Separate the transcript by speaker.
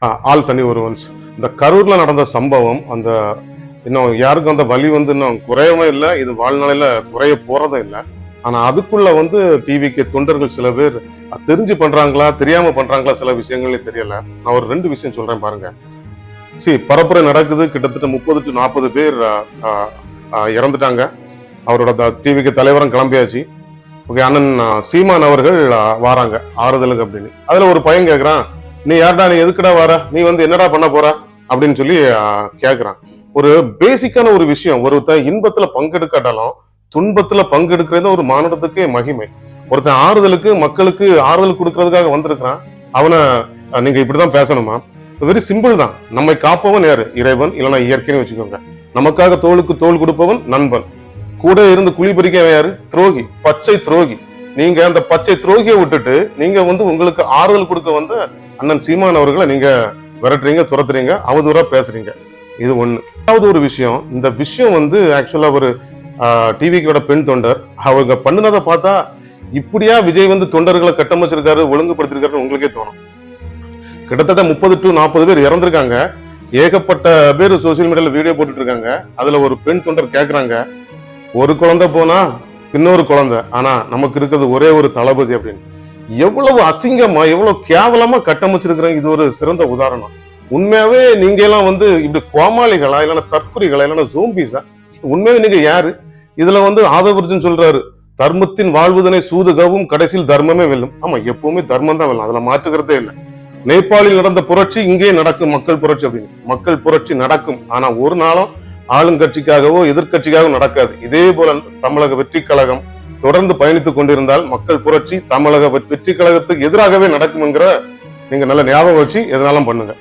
Speaker 1: ஆள் தனி ஒருவன்ஸ். இந்த கரூர்ல நடந்த சம்பவம் அந்த இன்னும் யாருக்கும் அந்த வலி வந்து இன்னும் குறையவே இல்லை, இது வாழ்நாளையில குறைய போறதும் இல்லை. ஆனா அதுக்குள்ள வந்து டிவிக்கு தொண்டர்கள் சில பேர் தெரிஞ்சு பண்றாங்களா தெரியாம பண்றாங்களா சில விஷயங்களே தெரியல. நான் ஒரு 2 விஷயம் சொல்றேன் பாருங்க. பரப்புரை நடக்குது, கிட்டத்தட்ட 30 to 40 பேர் இறந்துட்டாங்க. அவரோட டிவிக்கு தலைவரும் கிளம்பியாச்சு. ஓகே, அண்ணன் சீமான் அவர்கள் வாராங்க ஆறுதலுக்கு அப்படின்னு. அதுல ஒரு பையன் கேட்கிறான், நீ யார்டா, நீ எதுக்குடா வர, நீ வந்து என்னடா பண்ண போற அப்படின்னு சொல்லி கேட்கிறான். ஒரு பேசிக்கான ஒரு விஷயம், ஒருத்தன் இன்பத்துல பங்கெடுக்காட்டாலும் துன்பத்துல பங்கெடுக்கிறது ஒரு மானுடத்துக்கே மகிமை. ஒருத்தன் ஆறுதலுக்கு மக்களுக்கு ஆறுதல் கொடுக்கறதுக்காக வந்திருக்கிறான், அவனை நீங்க இப்படிதான் பேசணுமா? வெரி சிம்பிள் தான். நம்மை காப்பவன் யாரு? இறைவன், இல்லைன்னா இயற்கைன்னு வச்சுக்கோங்க. நமக்காக தோளுக்கு தோள் கொடுப்பவன் நண்பன், கூட இருந்து குழி பறிக்க யாரு? துரோகி, பச்சை துரோகி. நீங்க அந்த பச்சை துரோகியை விட்டுட்டு நீங்க வந்து உங்களுக்கு ஆறுதல் கொடுக்க வந்த அண்ணன் சீமான் அவர்களை நீங்க விரட்டுறீங்க, துரத்துறீங்க, அவதூறா பேசுறீங்க. இது ஒண்ணு. ரெண்டாவது ஒரு விஷயம், இந்த விஷயம் வந்து ஆக்சுவலா ஒரு டிவிக்கோட பெண் தொண்டர் அவங்க பண்ணினதை பார்த்தா இப்படியா விஜய் வந்து தொண்டர்களை கட்டமைச்சிருக்காரு, ஒழுங்குபடுத்திருக்காருன்னு உங்களுக்கே தோணும். கிட்டத்தட்ட 30 to 40 பேர் இறந்திருக்காங்க. ஏகப்பட்ட பேர் சோசியல் மீடியால வீடியோ போட்டுட்டு இருக்காங்க. அதுல ஒரு பெண் தொண்டர் கேக்குறாங்க, ஒரு குழந்தை போனா இன்னொரு குழந்தை, ஆனா நமக்கு இருக்கிறது ஒரே ஒரு தளபதி அப்படின்னு. எவ்வளவு அசிங்கமா எவ்வளவு கேவலமா கட்டமைச்சிருக்கிறாங்க. இது ஒரு சிறந்த உதாரணம். உண்மையாவே நீங்க எல்லாம் வந்து இப்படி கோமாளிகளா, இல்லைன்னா தற்குறிகளா, இல்லைன்னா ஜோம்பிஸா? உண்மையாவே நீங்க யாரு? இதுல வந்து ஆதவர்ஜன் சொல்றாரு, தர்மத்தின் வாழ்வுதனை சூதுகவும் கடைசியில் தர்மமே வெல்லும். ஆமா, எப்பவுமே தர்மம் தான் வெல்லும், அதுல மாற்றுக்கிறதே இல்லை. நேபாளில் நடந்த புரட்சி இங்கே நடக்கும், மக்கள் புரட்சி அப்படின்னு. மக்கள் புரட்சி நடக்கும், ஆனா ஒரு நாளும் ஆளுங்கட்சிக்காகவோ எதிர்கட்சிக்காகவோ நடக்காது. இதே போல தமிழக வெற்றி கழகம் தொடர்ந்து பயணித்துக் கொண்டிருந்தால் மக்கள் புரட்சி தமிழக வெற்றி கழகத்துக்கு எதிராகவே நடக்கும் என்கிற நீங்க நல்ல ஞாபகம் வச்சு எதனாலும் பண்ணுங்க.